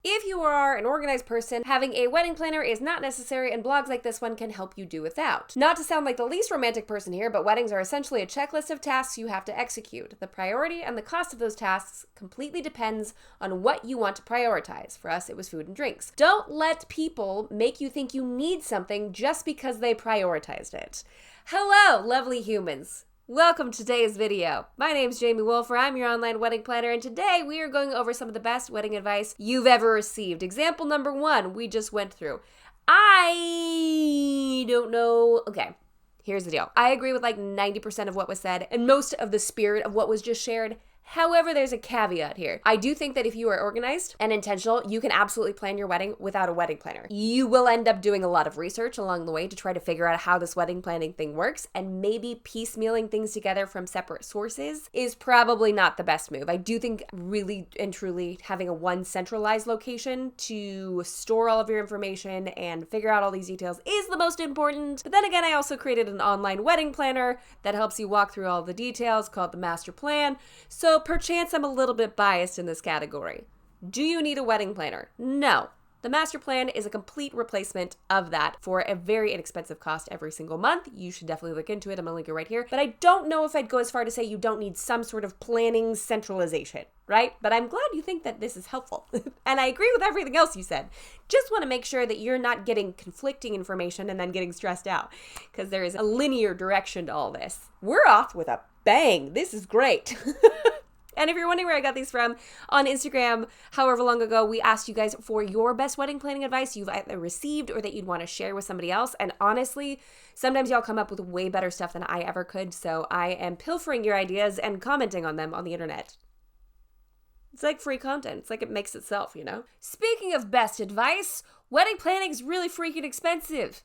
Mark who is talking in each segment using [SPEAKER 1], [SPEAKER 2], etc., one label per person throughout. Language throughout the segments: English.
[SPEAKER 1] If you are an organized person, having a wedding planner is not necessary, and blogs like this one can help you do without. Not to sound like the least romantic person here, but weddings are essentially a checklist of tasks you have to execute. The priority and the cost of those tasks completely depends on what you want to prioritize. For us, it was food and drinks. Don't let people make you think you need something just because they prioritized it. Hello, lovely humans. Welcome to today's video. My name is Jamie Wolfer. I'm your online wedding planner, and today we are going over some of the best wedding advice you've ever received. Example number 1, we just went through. I don't know. Okay, here's the deal. I agree with like 90% of what was said and most of the spirit of what was just shared. However, there's a caveat here. I do think that if you are organized and intentional, you can absolutely plan your wedding without a wedding planner. You will end up doing a lot of research along the way to try to figure out how this wedding planning thing works, and maybe piecemealing things together from separate sources is probably not the best move. I do think really and truly having a one centralized location to store all of your information and figure out all these details is the most important. But then again, I also created an online wedding planner that helps you walk through all the details called the master plan. So perchance I'm a little bit biased in this category. Do you need a wedding planner? No. The master plan is a complete replacement of that for a very inexpensive cost every single month. You should definitely look into it. I'm going to link it right here. But I don't know if I'd go as far to say you don't need some sort of planning centralization, right? But I'm glad you think that this is helpful. And I agree with everything else you said. Just want to make sure that you're not getting conflicting information and then getting stressed out, because there is a linear direction to all this. We're off with a bang. This is great. And if you're wondering where I got these from, on Instagram, however long ago, we asked you guys for your best wedding planning advice you've either received or that you'd want to share with somebody else. And honestly, sometimes y'all come up with way better stuff than I ever could. So I am pilfering your ideas and commenting on them on the internet. It's like free content. It's like it makes itself, you know? Speaking of best advice, wedding planning is really freaking expensive.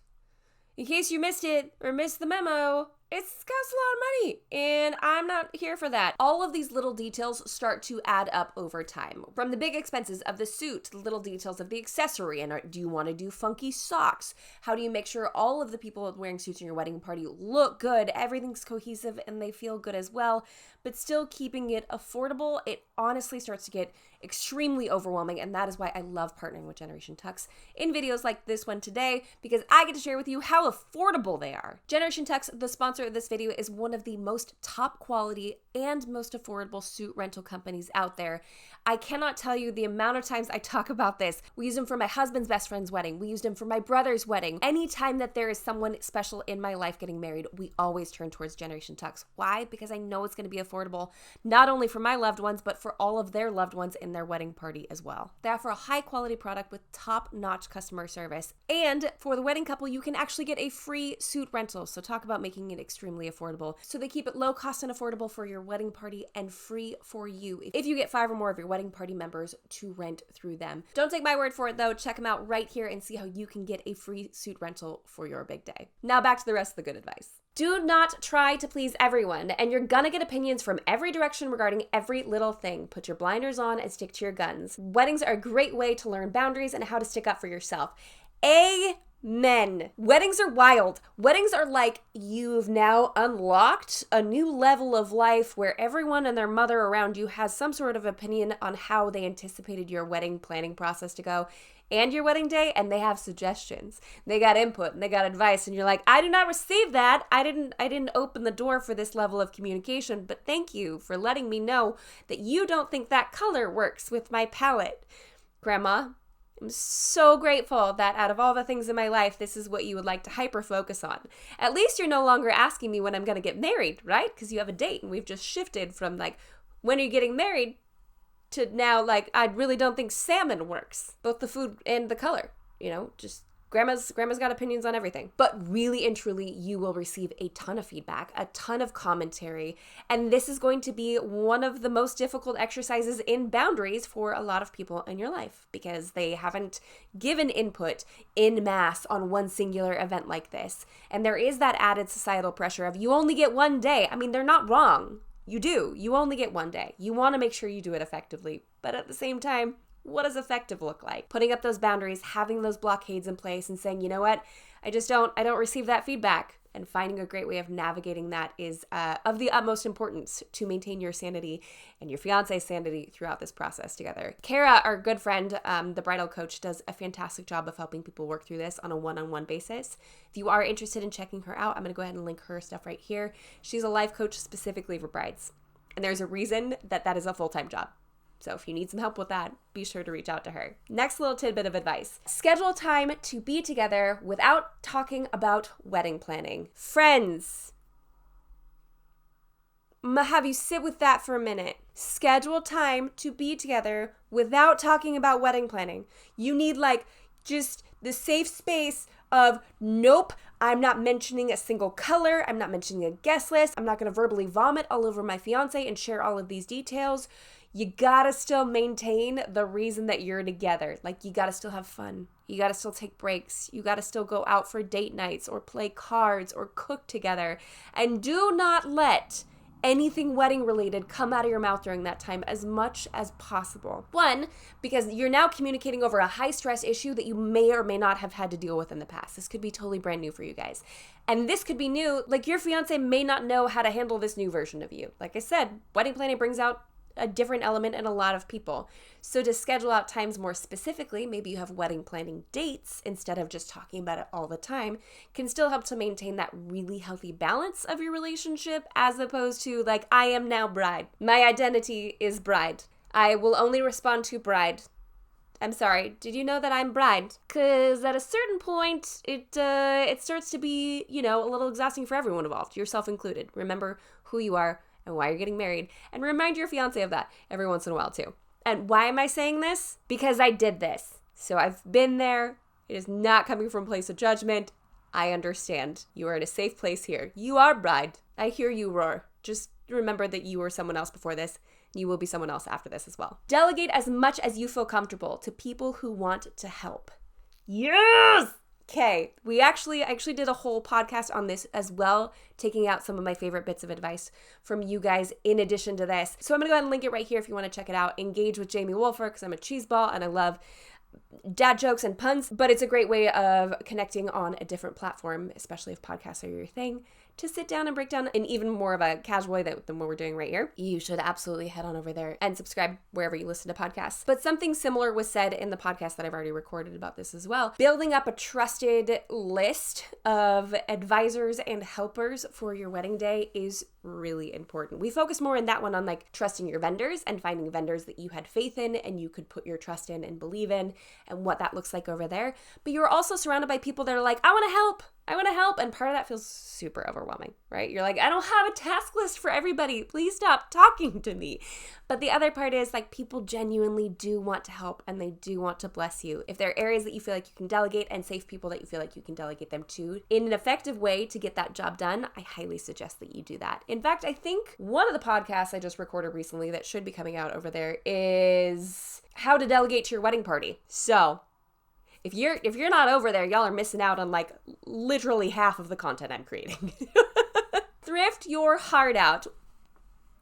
[SPEAKER 1] In case you missed it or missed the memo, it costs a lot of money, and I'm not here for that. All of these little details start to add up over time. From the big expenses of the suit, the little details of the accessory, and do you want to do funky socks? How do you make sure all of the people wearing suits in your wedding party look good, everything's cohesive, and they feel good as well, but still keeping it affordable? It honestly starts to get extremely overwhelming, and that is why I love partnering with Generation Tux in videos like this one today, because I get to share with you how affordable they are. Generation Tux, the sponsor of this video, is one of the most top quality and most affordable suit rental companies out there. I cannot tell you the amount of times I talk about this. We use them for my husband's best friend's wedding. We used them for my brother's wedding. Anytime that there is someone special in my life getting married, we always turn towards Generation Tux. Why? Because I know it's going to be affordable, not only for my loved ones, but for all of their loved ones in their wedding party as well. They offer a high quality product with top-notch customer service. And for the wedding couple, you can actually get a free suit rental. So talk about making it extremely affordable. So they keep it low cost and affordable for your wedding party and free for you if you get 5 or more of your wedding party members to rent through them. Don't take my word for it though. Check them out right here and see how you can get a free suit rental for your big day. Now back to the rest of the good advice. Do not try to please everyone, and you're gonna get opinions from every direction regarding every little thing. Put your blinders on and stick to your guns. Weddings are a great way to learn boundaries and how to stick up for yourself. Amen. Weddings are wild. Weddings are like you've now unlocked a new level of life where everyone and their mother around you has some sort of opinion on how they anticipated your wedding planning process to go and your wedding day, and they have suggestions. They got input and they got advice, and you're like, I did not receive that. I didn't open the door for this level of communication, but thank you for letting me know that you don't think that color works with my palette. Grandma, I'm so grateful that out of all the things in my life, this is what you would like to hyper focus on. At least you're no longer asking me when I'm going to get married, right? Because you have a date, and we've just shifted from like, when are you getting married, to now like, I really don't think salmon works. Both the food and the color, you know, just grandma's got opinions on everything. But really and truly, you will receive a ton of feedback, a ton of commentary, and this is going to be one of the most difficult exercises in boundaries for a lot of people in your life, because they haven't given input in mass on one singular event like this. And there is that added societal pressure of you only get one day. I mean, they're not wrong. You do. You only get one day. You want to make sure you do it effectively. But at the same time, what does effective look like? Putting up those boundaries, having those blockades in place and saying, you know what? I don't receive that feedback. And finding a great way of navigating that is of the utmost importance to maintain your sanity and your fiance's sanity throughout this process together. Kara, our good friend, the bridal coach, does a fantastic job of helping people work through this on a one-on-one basis. If you are interested in checking her out, I'm going to go ahead and link her stuff right here. She's a life coach specifically for brides. And there's a reason that is a full-time job. So if you need some help with that, be sure to reach out to her. Next little tidbit of advice. Schedule time to be together without talking about wedding planning. Friends, I'm gonna have you sit with that for a minute. Schedule time to be together without talking about wedding planning. You need just the safe space of, nope, I'm not mentioning a single color. I'm not mentioning a guest list. I'm not gonna verbally vomit all over my fiance and share all of these details. You gotta still maintain the reason that you're together. You gotta still have fun. You gotta still take breaks. You gotta still go out for date nights or play cards or cook together. And do not let anything wedding related come out of your mouth during that time as much as possible. One, because you're now communicating over a high stress issue that you may or may not have had to deal with in the past. This could be totally brand new for you guys. And this could be new. Your fiance may not know how to handle this new version of you. Like I said, wedding planning brings out a different element in a lot of people. So to schedule out times more specifically, maybe you have wedding planning dates instead of just talking about it all the time, can still help to maintain that really healthy balance of your relationship, as opposed to I am now bride. My identity is bride. I will only respond to bride. I'm sorry, did you know that I'm bride? Because at a certain point, it starts to be, a little exhausting for everyone involved, yourself included. Remember who you are and why you're getting married, and remind your fiance of that every once in a while too. And why am I saying this? Because I did this. So I've been there. It is not coming from a place of judgment. I understand. You are in a safe place here. You are bride. I hear you roar. Just remember that you were someone else before this. You will be someone else after this as well. Delegate as much as you feel comfortable to people who want to help. Yes! Okay, I actually did a whole podcast on this as well, taking out some of my favorite bits of advice from you guys in addition to this. So I'm going to go ahead and link it right here if you want to check it out. Engage with Jamie Wolfer, because I'm a cheeseball and I love dad jokes and puns, but it's a great way of connecting on a different platform, especially if podcasts are your thing, to sit down and break down in even more of a casual way than what we're doing right here. You should absolutely head on over there and subscribe wherever you listen to podcasts. But something similar was said in the podcast that I've already recorded about this as well. Building up a trusted list of advisors and helpers for your wedding day is really important. We focus more in that one on trusting your vendors and finding vendors that you had faith in and you could put your trust in and believe in, and what that looks like over there. But you're also surrounded by people that are I want to help. And part of that feels super overwhelming, right? You're I don't have a task list for everybody. Please stop talking to me. But the other part is people genuinely do want to help and they do want to bless you. If there are areas that you feel like you can delegate and safe people that you feel like you can delegate them to in an effective way to get that job done, I highly suggest that you do that. In fact, I think one of the podcasts I just recorded recently that should be coming out over there is how to delegate to your wedding party. So if you're not over there, y'all are missing out on literally half of the content I'm creating. Thrift your heart out.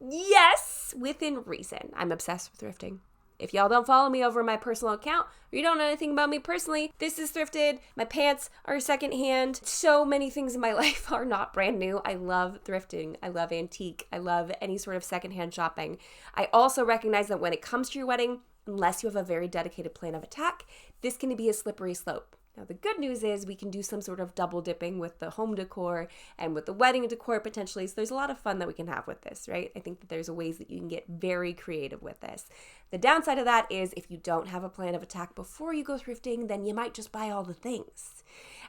[SPEAKER 1] Yes, within reason. I'm obsessed with thrifting. If y'all don't follow me over my personal account, or you don't know anything about me personally, this is thrifted. My pants are secondhand. So many things in my life are not brand new. I love thrifting. I love antique. I love any sort of secondhand shopping. I also recognize that when it comes to your wedding, unless you have a very dedicated plan of attack, this can be a slippery slope. Now, the good news is we can do some sort of double dipping with the home decor and with the wedding decor potentially. So there's a lot of fun that we can have with this, right? I think that there's ways that you can get very creative with this. The downside of that is if you don't have a plan of attack before you go thrifting, then you might just buy all the things.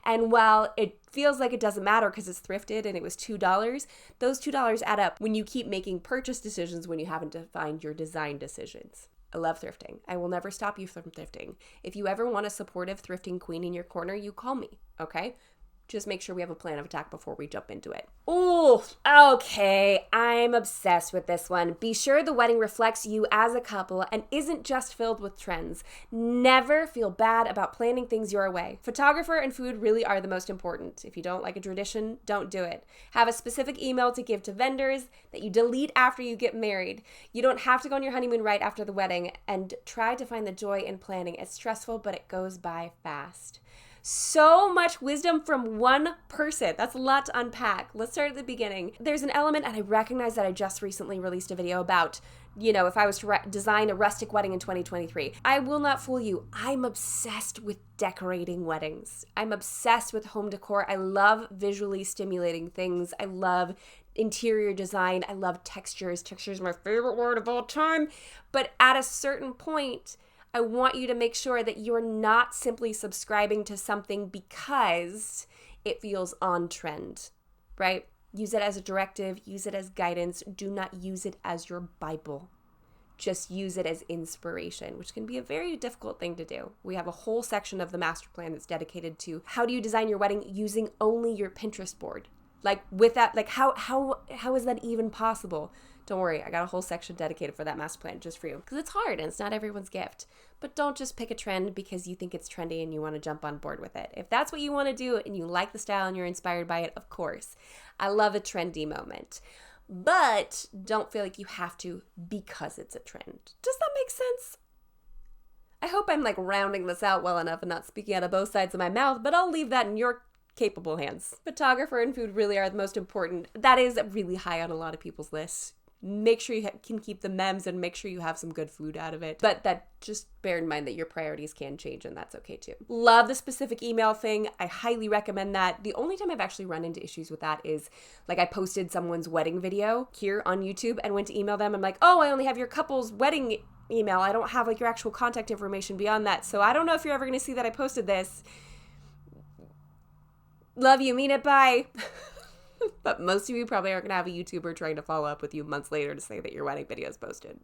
[SPEAKER 1] And while it feels like it doesn't matter because it's thrifted and it was $2, those $2 add up when you keep making purchase decisions when you haven't defined your design decisions. I love thrifting. I will never stop you from thrifting. If you ever want a supportive thrifting queen in your corner, you call me, okay? Just make sure we have a plan of attack before we jump into it. Ooh, okay, I'm obsessed with this one. Be sure the wedding reflects you as a couple and isn't just filled with trends. Never feel bad about planning things your way. Photographer and food really are the most important. If you don't like a tradition, don't do it. Have a specific email to give to vendors that you delete after you get married. You don't have to go on your honeymoon right after the wedding, and try to find the joy in planning. It's stressful, but it goes by fast. So much wisdom from one person. That's a lot to unpack. Let's start at the beginning. There's an element, and I recognize that I just recently released a video about, if I was to design a rustic wedding in 2023. I will not fool you. I'm obsessed with decorating weddings. I'm obsessed with home decor. I love visually stimulating things. I love interior design. I love textures. Textures are my favorite word of all time. But at a certain point, I want you to make sure that you're not simply subscribing to something because it feels on trend, right? Use it as a directive, use it as guidance. Do not use it as your Bible. Just use it as inspiration, which can be a very difficult thing to do. We have a whole section of the master plan that's dedicated to how do you design your wedding using only your Pinterest board. With that, how is that even possible? Don't worry, I got a whole section dedicated for that master plan just for you. Because it's hard and it's not everyone's gift. But don't just pick a trend because you think it's trendy and you want to jump on board with it. If that's what you want to do and you like the style and you're inspired by it, of course. I love a trendy moment. But don't feel like you have to because it's a trend. Does that make sense? I hope I'm rounding this out well enough and not speaking out of both sides of my mouth, but I'll leave that in your capable hands. Photographer and food really are the most important. That is really high on a lot of people's lists. Make sure you can keep the memes and make sure you have some good food out of it. But that just bear in mind that your priorities can change and that's okay too. Love the specific email thing. I highly recommend that. The only time I've actually run into issues with that is I posted someone's wedding video here on YouTube and went to email them. I'm like, oh, I only have your couple's wedding email. I don't have your actual contact information beyond that. So I don't know if you're ever going to see that I posted this. Love you, mean it, bye. But most of you probably aren't going to have a YouTuber trying to follow up with you months later to say that your wedding video is posted,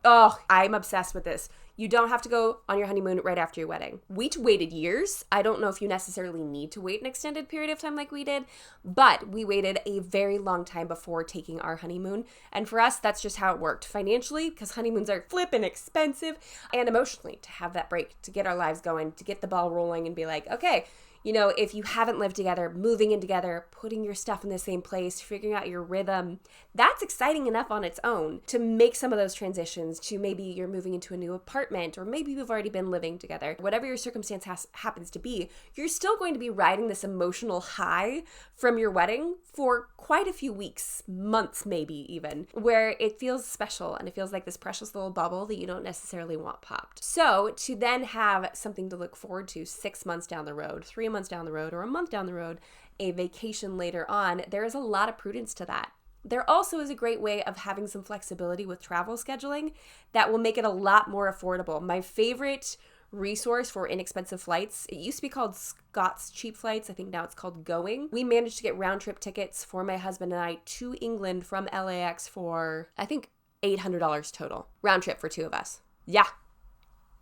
[SPEAKER 1] Oh, I'm obsessed with this. You don't have to go on your honeymoon right after your wedding. We waited years. I don't know if you necessarily need to wait an extended period of time like we did, but we waited a very long time before taking our honeymoon. And for us, that's just how it worked. Financially, because honeymoons are flippin' expensive, and emotionally, to have that break, to get our lives going, to get the ball rolling and be like, okay, if you haven't lived together, moving in together, putting your stuff in the same place, figuring out your rhythm, that's exciting enough on its own to make some of those transitions to maybe you're moving into a new apartment or maybe you've already been living together. Whatever your circumstance happens to be, you're still going to be riding this emotional high from your wedding for quite a few weeks, months maybe even, where it feels special and it feels like this precious little bubble that you don't necessarily want popped. So to then have something to look forward to 6 months down the road, 3 months down the road, or a month down the road, a vacation later on, there is a lot of prudence to that. There also is a great way of having some flexibility with travel scheduling that will make it a lot more affordable. My favorite resource for inexpensive flights, it used to be called Scott's Cheap Flights. I think now it's called Going. We managed to get round trip tickets for my husband and I to England from LAX for, I think, $800 total. Round trip for two of us. Yeah.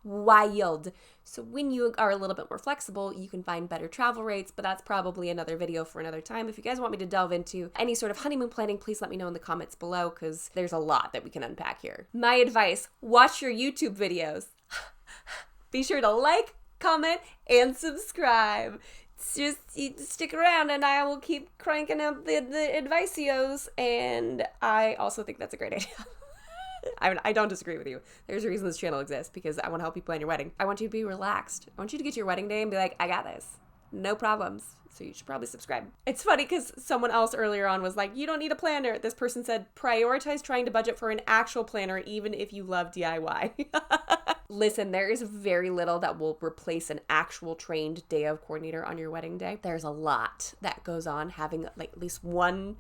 [SPEAKER 1] Wild. So when you are a little bit more flexible, you can find better travel rates, but that's probably another video for another time. If you guys want me to delve into any sort of honeymoon planning, please let me know in the comments below because there's a lot that we can unpack here. My advice, watch your YouTube videos. Be sure to like, comment, and subscribe. Just stick around and I will keep cranking out the advicios, and I also think that's a great idea. I don't disagree with you. There's a reason this channel exists because I want to help you plan your wedding. I want you to be relaxed. I want you to get to your wedding day and be like, I got this. No problems. So you should probably subscribe. It's funny because someone else earlier on was like, you don't need a planner. This person said, prioritize trying to budget for an actual planner even if you love DIY. Listen, there is very little that will replace an actual trained day of coordinator on your wedding day. There's a lot that goes on having at least one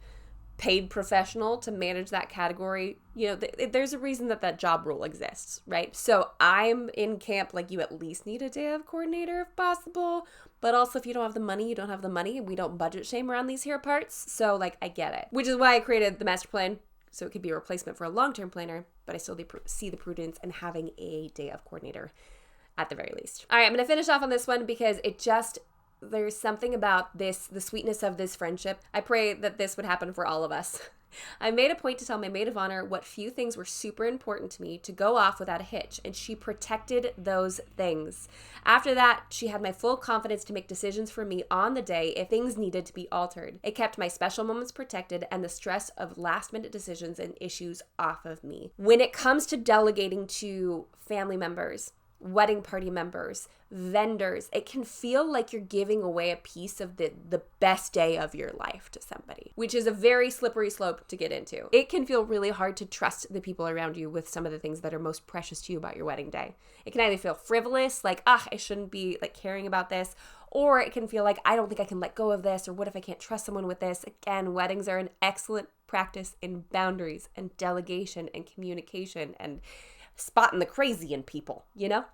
[SPEAKER 1] paid professional to manage that category. There's a reason that job role exists, right? So I'm in camp, you at least need a day of coordinator if possible, but also if you don't have the money, you don't have the money, and we don't budget shame around these here parts. So I get it, which is why I created the master plan. So it could be a replacement for a long-term planner, but I still see the prudence in having a day of coordinator at the very least. All right, I'm going to finish off on this one because there's something about the sweetness of this friendship. I pray that this would happen for all of us. I made a point to tell my maid of honor what few things were super important to me to go off without a hitch, and she protected those things. After that, she had my full confidence to make decisions for me on the day if things needed to be altered. It kept my special moments protected and the stress of last-minute decisions and issues off of me. When it comes to delegating to family members, wedding party members, vendors. It can feel like you're giving away a piece of the best day of your life to somebody, which is a very slippery slope to get into. It can feel really hard to trust the people around you with some of the things that are most precious to you about your wedding day. It can either feel frivolous, like, I shouldn't be like caring about this, or it can feel like, I don't think I can let go of this, or what if I can't trust someone with this? Again, weddings are an excellent practice in boundaries and delegation and communication and spotting the crazy in people,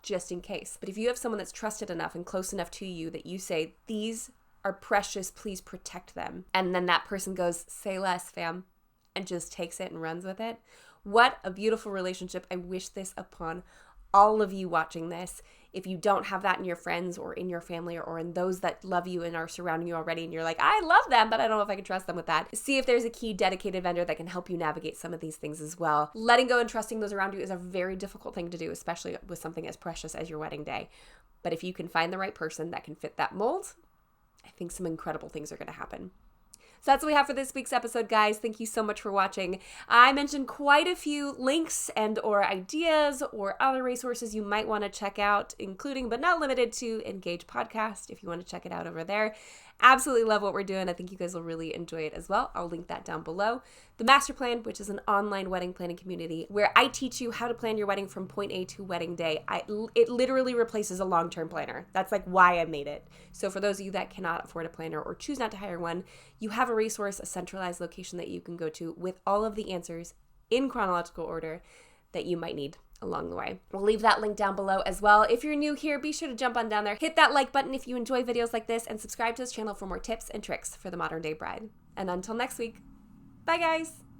[SPEAKER 1] just in case. But if you have someone that's trusted enough and close enough to you that you say, these are precious, please protect them, and then that person goes, say less, fam, and just takes it and runs with it. What a beautiful relationship. I wish this upon all of you watching this. If you don't have that in your friends or in your family or in those that love you and are surrounding you already, and you're like, I love them, but I don't know if I can trust them with that. See if there's a key dedicated vendor that can help you navigate some of these things as well. Letting go and trusting those around you is a very difficult thing to do, especially with something as precious as your wedding day. But if you can find the right person that can fit that mold, I think some incredible things are going to happen. So that's what we have for this week's episode, guys. Thank you so much for watching. I mentioned quite a few links and or ideas or other resources you might want to check out, including but not limited to Engage Podcast, if you want to check it out over there. Absolutely love what we're doing. I think you guys will really enjoy it as well. I'll link that down below. The Master Plan, which is an online wedding planning community where I teach you how to plan your wedding from point A to wedding day. It literally replaces a long-term planner. That's like why I made it. So for those of you that cannot afford a planner or choose not to hire one, you have a resource, a centralized location that you can go to with all of the answers in chronological order that you might need along the way. We'll leave that link down below as well. If you're new here, be sure to jump on down there, hit that like button if you enjoy videos like this, and subscribe to this channel for more tips and tricks for the modern day bride. And until next week, bye guys!